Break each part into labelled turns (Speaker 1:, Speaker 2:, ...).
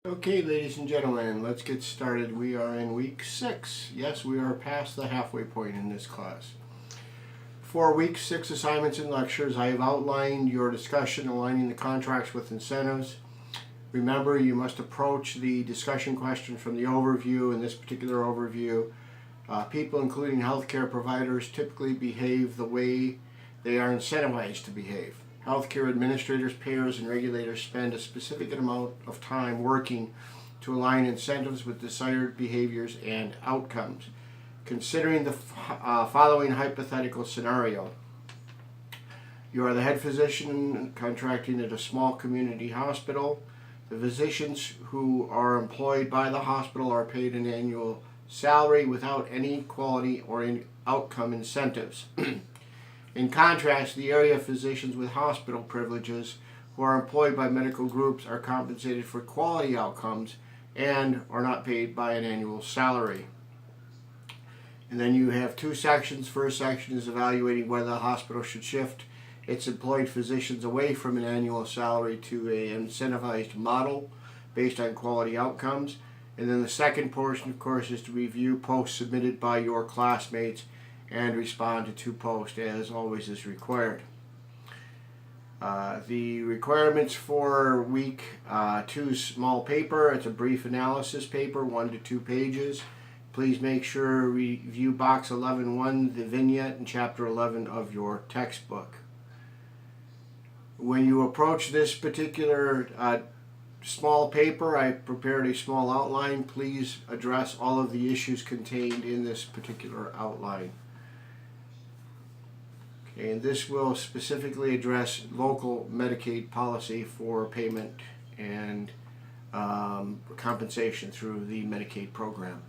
Speaker 1: Okay, ladies and gentlemen, let's get started. We are in week 6. Yes, we are past the halfway point in this class. For week 6 assignments and lectures, I have outlined your discussion aligning the contracts with incentives. Remember, you must approach the discussion question from the overview. In this particular overview, people, including healthcare providers, typically behave the way they are incentivized to behave. Healthcare administrators, payers, and regulators spend a specific amount of time working to align incentives with desired behaviors and outcomes. Considering the following hypothetical scenario: you are the head physician contracting at a small community hospital. The physicians who are employed by the hospital are paid an annual salary without any quality or outcome incentives. In contrast, the area physicians with hospital privileges who are employed by medical groups are compensated for quality outcomes and are not paid by an annual salary. And then you have two sections. First section is evaluating whether the hospital should shift its employed physicians away from an annual salary to an incentivized model based on quality outcomes. And then the second portion, of course, is to review posts submitted by your classmates and respond to 2 posts, as always is required. The requirements for week 2 small paper. It's a brief analysis paper, 1 to 2 pages. Please make sure to review box 11.1, the vignette, and chapter 11 of your textbook. When you approach this particular small paper, I prepared a small outline. Please address all of the issues contained in this particular outline. And this will specifically address local Medicaid policy for payment and compensation through the Medicaid program.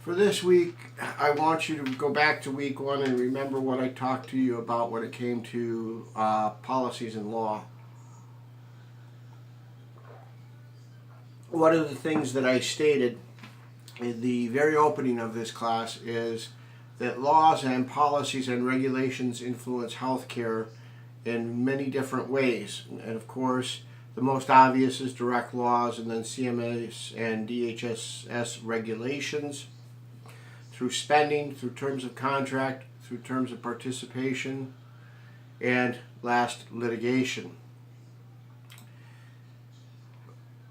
Speaker 1: For this week, I want you to go back to week 1 and remember what I talked to you about when it came to policies and law. One of the things that I stated in the very opening of this class is that laws and policies and regulations influence healthcare in many different ways. And of course, the most obvious is direct laws, and then CMS and DHHS regulations, through spending, through terms of contract, through terms of participation, and last, litigation.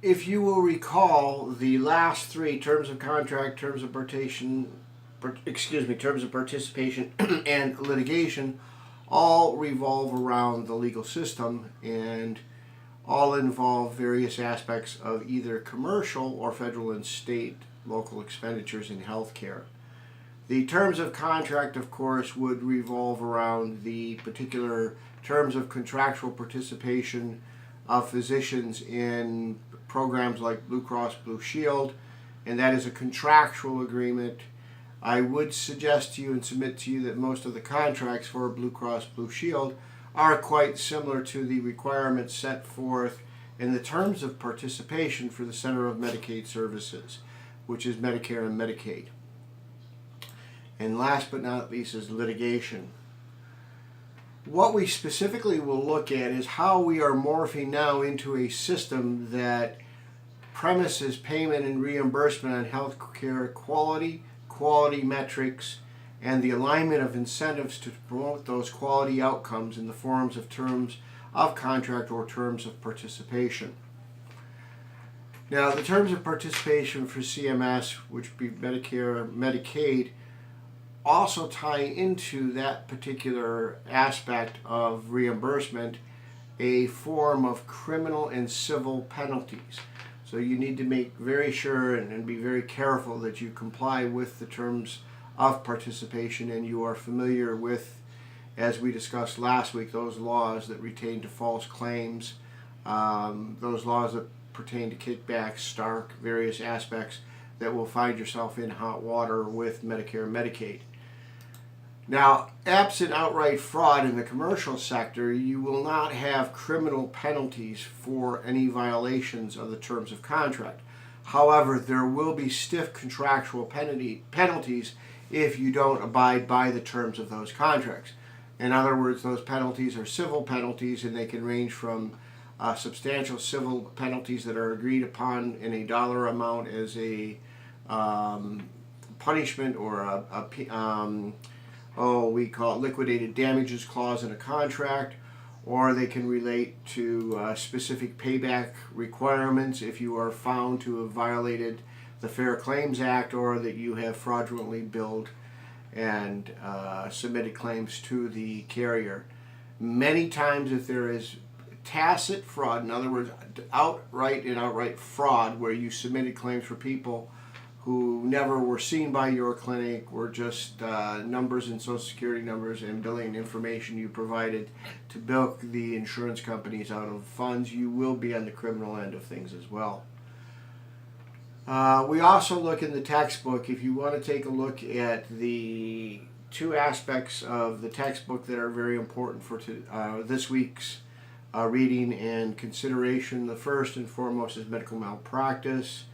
Speaker 1: If you will recall, the last 3, terms of contract, terms of participation, and litigation, all revolve around the legal system and all involve various aspects of either commercial or federal and state local expenditures in healthcare. The terms of contract, of course, would revolve around the particular terms of contractual participation of physicians in programs like Blue Cross Blue Shield, and that is a contractual agreement. I would suggest to you and submit to you that most of the contracts for Blue Cross Blue Shield are quite similar to the requirements set forth in the terms of participation for the Center of Medicaid Services, which is Medicare and Medicaid. And last but not least is litigation. What we specifically will look at is how we are morphing now into a system that premises payment and reimbursement on healthcare quality metrics, and the alignment of incentives to promote those quality outcomes in the forms of terms of contract or terms of participation. Now, the terms of participation for CMS, which would be Medicare or Medicaid, also tie into that particular aspect of reimbursement a form of criminal and civil penalties. So you need to make very sure and be very careful that you comply with the terms of participation and you are familiar with, as we discussed last week, those laws that pertain to false claims, those laws that pertain to kickbacks, Stark, various aspects that will find yourself in hot water with Medicare and Medicaid. Now, absent outright fraud in the commercial sector, you will not have criminal penalties for any violations of the terms of contract. However, there will be stiff contractual penalties if you don't abide by the terms of those contracts. In other words, those penalties are civil penalties, and they can range from substantial civil penalties that are agreed upon in a dollar amount as a punishment, or we call it liquidated damages clause in a contract, or they can relate to specific payback requirements if you are found to have violated the Fair Claims Act, or that you have fraudulently billed and submitted claims to the carrier. Many times, if there is tacit fraud, in other words, outright fraud, where you submitted claims for people who never were seen by your clinic, were just numbers and social security numbers and billing information you provided to bilk the insurance companies out of funds, you will be on the criminal end of things as well. We also look in the textbook, if you want to take a look at the two aspects of the textbook that are very important for this week's reading and consideration. The first and foremost is medical malpractice.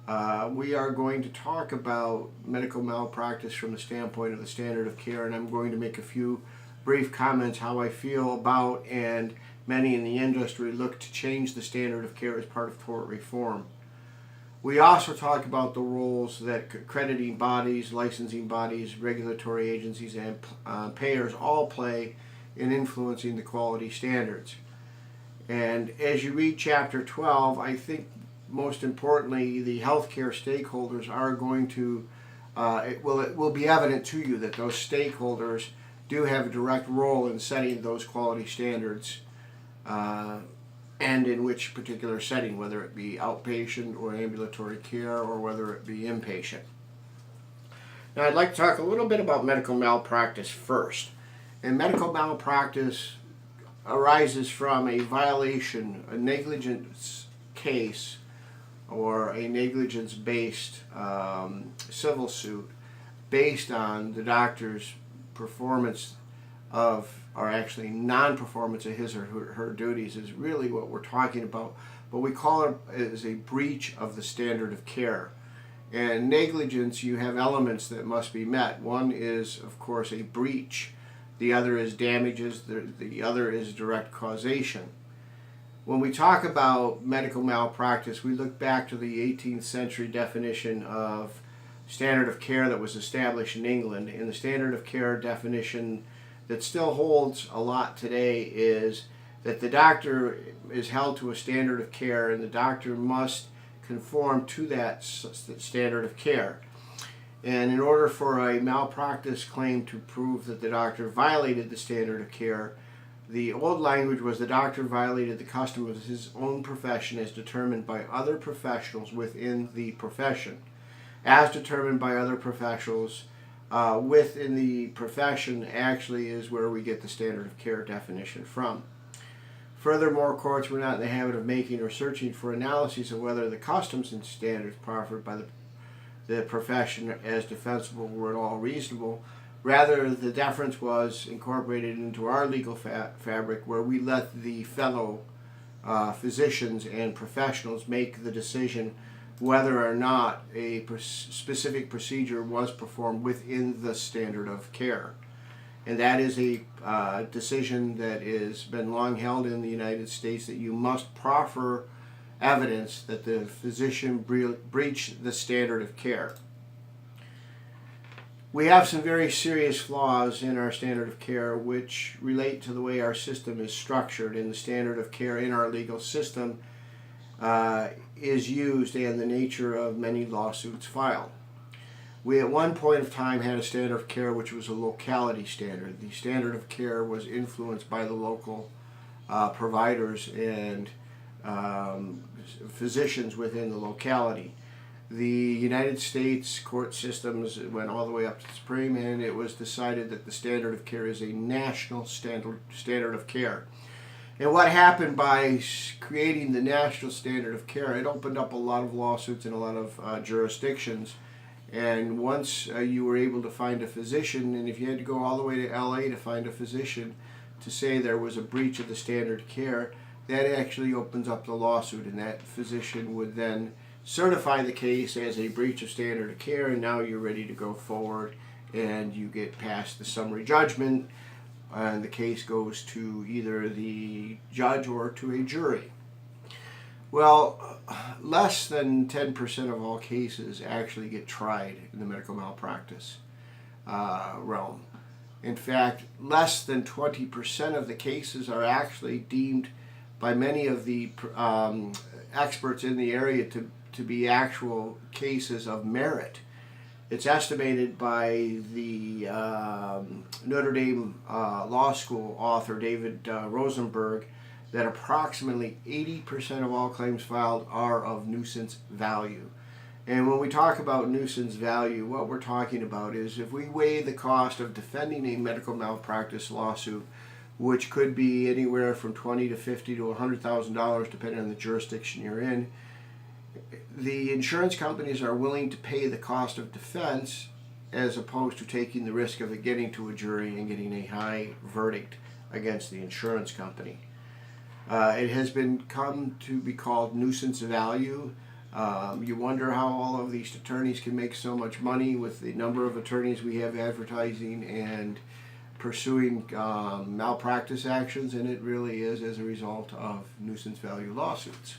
Speaker 1: We are going to talk about medical malpractice from the standpoint of the standard of care, and I'm going to make a few brief comments how I feel about, and many in the industry look to change the standard of care as part of tort reform. We also talk about the roles that accrediting bodies, licensing bodies, regulatory agencies, and payers all play in influencing the quality standards. And as you read Chapter 12, I think most importantly, the healthcare stakeholders are going to, it will be evident to you that those stakeholders do have a direct role in setting those quality standards, and in which particular setting, whether it be outpatient or ambulatory care, or whether it be inpatient. Now, I'd like to talk a little bit about medical malpractice first. And medical malpractice arises from a violation, a negligence case, or a negligence-based civil suit based on the doctor's performance of, or actually non-performance of his or her duties, is really what we're talking about. But we call it as a breach of the standard of care. And negligence, you have elements that must be met. One is, of course, a breach. The other is damages. The other is direct causation. When we talk about medical malpractice, we look back to the 18th century definition of standard of care that was established in England. And the standard of care definition that still holds a lot today is that the doctor is held to a standard of care, and the doctor must conform to that standard of care. And in order for a malpractice claim to prove that the doctor violated the standard of care, the old language was the doctor violated the custom of his own profession as determined by other professionals within the profession. As determined by other professionals within the profession actually is where we get the standard of care definition from. Furthermore, courts were not in the habit of making or searching for analyses of whether the customs and standards proffered by the profession as defensible were at all reasonable. Rather, the deference was incorporated into our legal fabric, where we let the fellow physicians and professionals make the decision whether or not a specific procedure was performed within the standard of care. And that is a decision that has been long held in the United States, that you must proffer evidence that the physician breached the standard of care. We have some very serious flaws in our standard of care which relate to the way our system is structured, and the standard of care in our legal system is used, and the nature of many lawsuits filed. We at one point of time had a standard of care which was a locality standard. The standard of care was influenced by the local providers and physicians within the locality. The United States court systems went all the way up to the Supreme, and it was decided that the standard of care is a national standard of care. And what happened by creating the national standard of care, it opened up a lot of lawsuits in a lot of jurisdictions. And once you were able to find a physician, and if you had to go all the way to LA to find a physician to say there was a breach of the standard of care, that actually opens up the lawsuit, and that physician would then certify the case as a breach of standard of care, and now you're ready to go forward and you get past the summary judgment and the case goes to either the judge or to a jury. Well, less than 10% of all cases actually get tried in the medical malpractice realm. In fact, less than 20% of the cases are actually deemed by many of the experts in the area to be actual cases of merit. It's estimated by the Notre Dame Law School author David Rosenberg that approximately 80% of all claims filed are of nuisance value. And when we talk about nuisance value, what we're talking about is if we weigh the cost of defending a medical malpractice lawsuit, which could be anywhere from $20 to $50 to $100,000 depending on the jurisdiction you're in, the insurance companies are willing to pay the cost of defense as opposed to taking the risk of it getting to a jury and getting a high verdict against the insurance company. It has come to be called nuisance value. You wonder how all of these attorneys can make so much money with the number of attorneys we have advertising and pursuing malpractice actions, and it really is as a result of nuisance value lawsuits.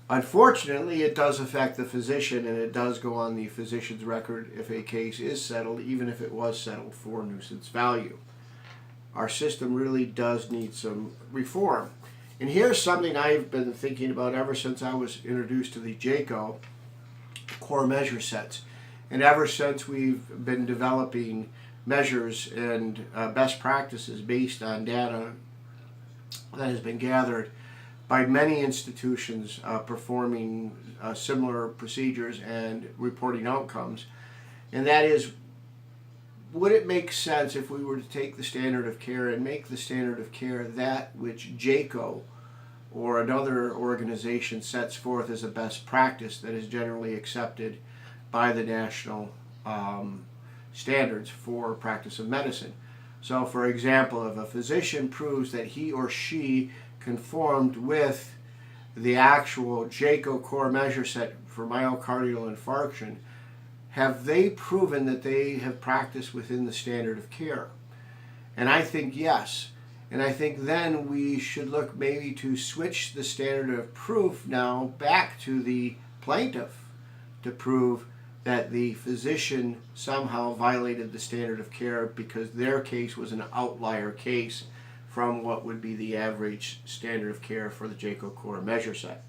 Speaker 1: Unfortunately, it does affect the physician, and it does go on the physician's record if a case is settled, even if it was settled for nuisance value. Our system really does need some reform. And here's something I've been thinking about ever since I was introduced to the JCAHO core measure sets. And ever since we've been developing measures and best practices based on data that has been gathered by many institutions performing similar procedures and reporting outcomes. And that is, would it make sense if we were to take the standard of care and make the standard of care that which JCAHO or another organization sets forth as a best practice that is generally accepted by the national standards for practice of medicine? So, for example, if a physician proves that he or she conformed with the actual JCAHO core measure set for myocardial infarction, have they proven that they have practiced within the standard of care? And I think yes. And I think then we should look maybe to switch the standard of proof now back to the plaintiff to prove that the physician somehow violated the standard of care because their case was an outlier case from what would be the average standard of care for the JCAHO core measure set.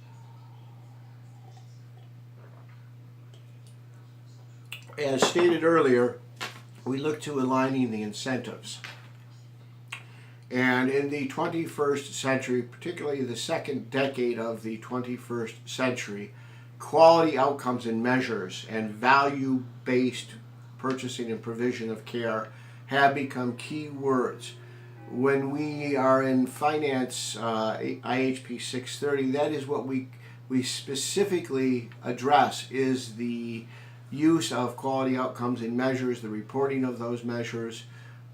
Speaker 1: As stated earlier, we look to aligning the incentives. And in the 21st century, particularly the second decade of the 21st century, quality outcomes and measures and value-based purchasing and provision of care have become key words. When we are in finance, IHP 630, that is what we specifically address, is the use of quality outcomes and measures, the reporting of those measures,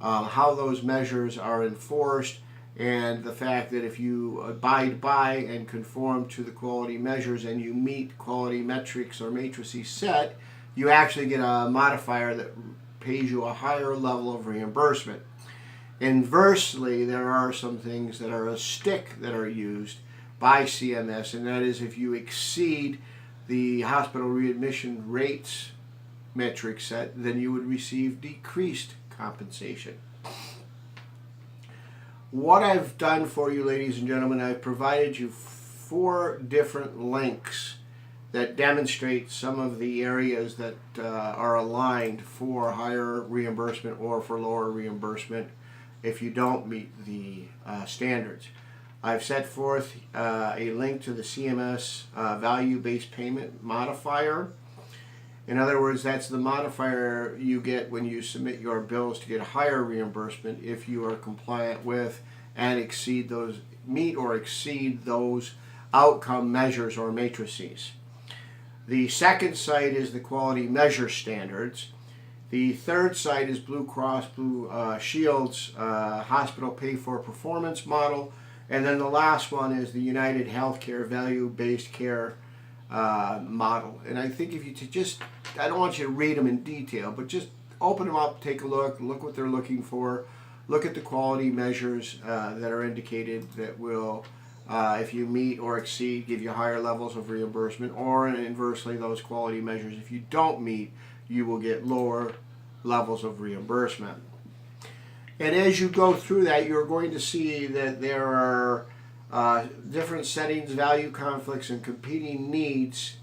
Speaker 1: how those measures are enforced, and the fact that if you abide by and conform to the quality measures and you meet quality metrics or matrices set, you actually get a modifier that pays you a higher level of reimbursement. Inversely, there are some things that are a stick that are used by CMS, and that is if you exceed the hospital readmission rates metric set, then you would receive decreased compensation. What I've done for you, ladies and gentlemen, I've provided you 4 different links that demonstrate some of the areas that are aligned for higher reimbursement or for lower reimbursement if you don't meet the standards. I've set forth a link to the CMS value-based payment modifier. In other words, that's the modifier you get when you submit your bills to get a higher reimbursement if you are compliant with and meet or exceed those outcome measures or matrices. The second site is the quality measure standards. The third site is Blue Cross Blue Shield's hospital pay for performance model. And then the last one is the United Healthcare value-based care model. And I think if you I don't want you to read them in detail, but just open them up, take a look what they're looking for. look at the quality measures that are indicated that will, if you meet or exceed, give you higher levels of reimbursement, or inversely, those quality measures, if you don't meet, you will get lower levels of reimbursement. And as you go through that, you're going to see that there are different settings, value conflicts, and competing needs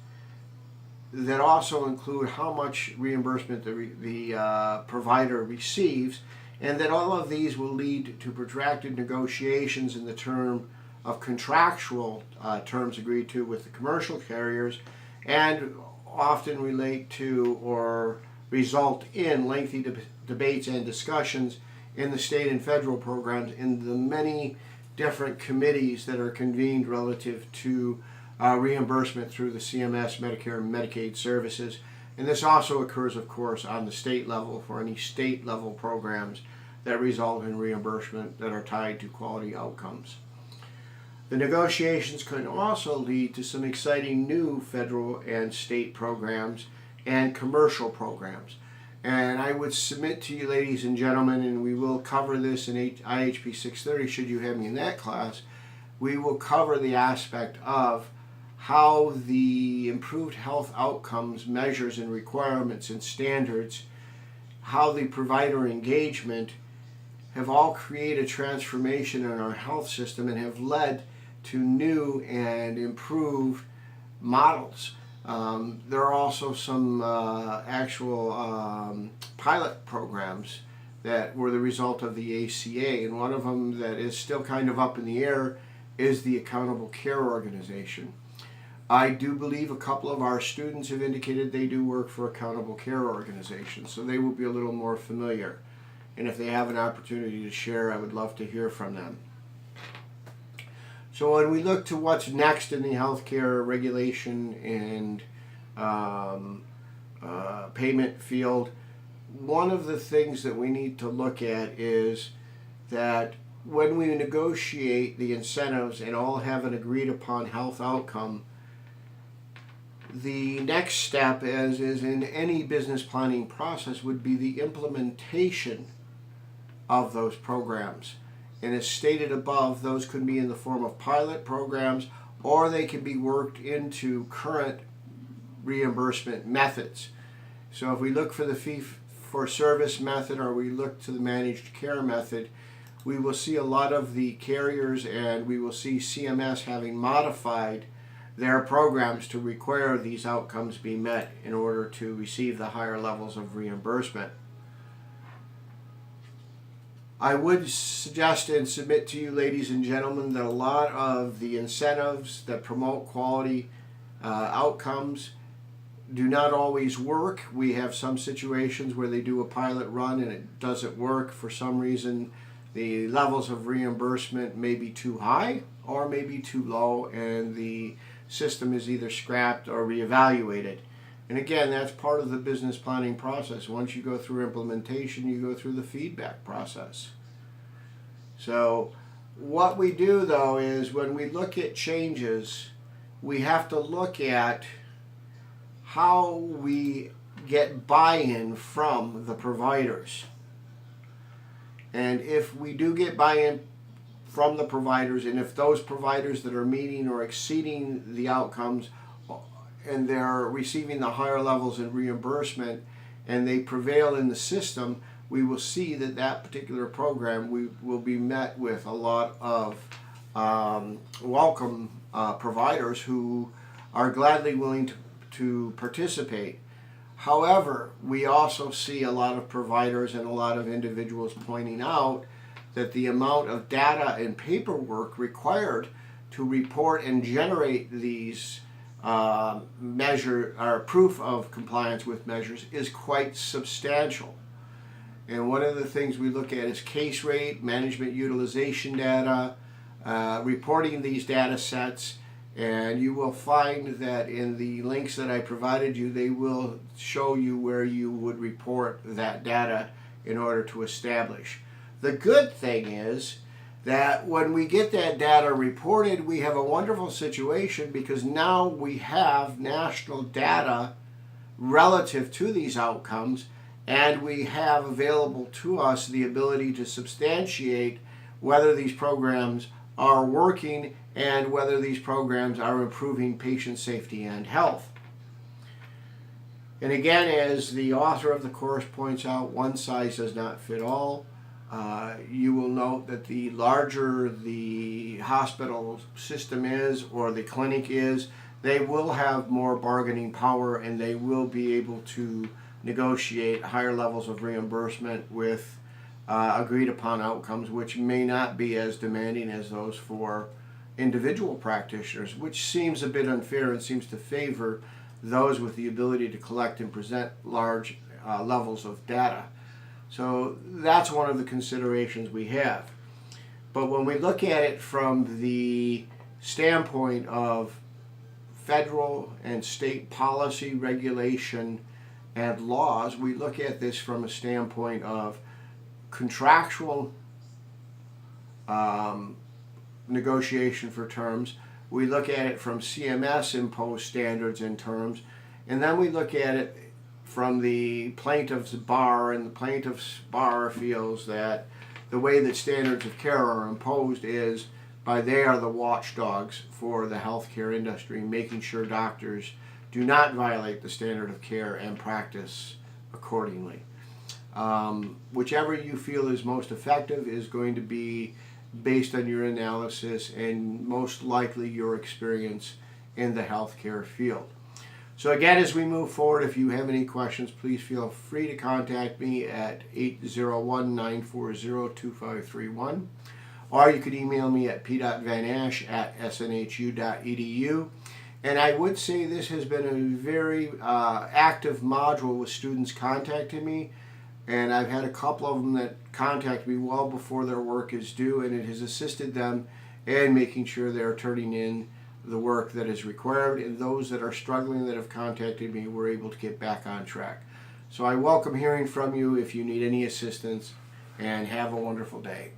Speaker 1: that also include how much reimbursement the provider receives, and that all of these will lead to protracted negotiations in the term of contractual terms agreed to with the commercial carriers, and often relate to or result in lengthy debates and discussions in the state and federal programs in the many different committees that are convened relative to reimbursement through the CMS, Medicare, and Medicaid services. And this also occurs, of course, on the state level for any state level programs that result in reimbursement that are tied to quality outcomes. The negotiations can also lead to some exciting new federal and state programs and commercial programs. And I would submit to you, ladies and gentlemen, and we will cover this in IHP 630 should you have me in that class, we will cover the aspect of how the improved health outcomes measures and requirements and standards, how the provider engagement have all created transformation in our health system and have led to new and improved models. There are also some actual pilot programs that were the result of the ACA, and one of them that is still kind of up in the air is the Accountable Care Organization. I do believe a couple of our students have indicated they do work for Accountable Care Organizations, so they will be a little more familiar. And if they have an opportunity to share, I would love to hear from them. So when we look to what's next in the healthcare regulation and payment field, one of the things that we need to look at is that when we negotiate the incentives and all have an agreed upon health outcome, the next step, as is in any business planning process, would be the implementation of those programs. And as stated above, those could be in the form of pilot programs, or they can be worked into current reimbursement methods. So if we look for the fee-for-service method, or we look to the managed care method, we will see a lot of the carriers, and we will see CMS having modified their programs to require these outcomes be met in order to receive the higher levels of reimbursement. I would suggest and submit to you, ladies and gentlemen, that a lot of the incentives that promote quality outcomes do not always work. We have some situations where they do a pilot run and it doesn't work. For some reason, the levels of reimbursement may be too high or may be too low, and the system is either scrapped or reevaluated. And again, that's part of the business planning process. Once you go through implementation, you go through the feedback process. So what we do, though, is when we look at changes, we have to look at how we get buy-in from the providers. And if we do get buy-in from the providers, and if those providers that are meeting or exceeding the outcomes and they're receiving the higher levels in reimbursement and they prevail in the system, we will see that that particular program will be met with a lot of welcome providers who are gladly willing to participate. However, we also see a lot of providers and a lot of individuals pointing out that the amount of data and paperwork required to report and generate these measure or proof of compliance with measures is quite substantial. And one of the things we look at is case rate, management utilization data, reporting these data sets, and you will find that in the links that I provided you, they will show you where you would report that data in order to establish. The good thing is that when we get that data reported, we have a wonderful situation because now we have national data relative to these outcomes, and we have available to us the ability to substantiate whether these programs are working and whether these programs are improving patient safety and health. And again, as the author of the course points out, one size does not fit all. You will note that the larger the hospital system is or the clinic is, they will have more bargaining power and they will be able to negotiate higher levels of reimbursement with agreed upon outcomes, which may not be as demanding as those for individual practitioners, which seems a bit unfair and seems to favor those with the ability to collect and present large levels of data. So that's one of the considerations we have. But when we look at it from the standpoint of federal and state policy, regulation, and laws, we look at this from a standpoint of contractual negotiation for terms. We look at it from CMS imposed standards and terms, and then we look at it from the plaintiff's bar, and the plaintiff's bar feels that the way that standards of care are imposed is by they are the watchdogs for the healthcare industry, making sure doctors do not violate the standard of care and practice accordingly. Whichever you feel is most effective is going to be based on your analysis and most likely your experience in the healthcare field. So again, as we move forward, if you have any questions, please feel free to contact me at 801-940-2531, or you could email me at p.vanash@snhu.edu. And I would say this has been a very active module with students contacting me. And I've had a couple of them that contact me well before their work is due, and it has assisted them in making sure they're turning in the work that is required. And those that are struggling that have contacted me were able to get back on track. So I welcome hearing from you if you need any assistance, and have a wonderful day.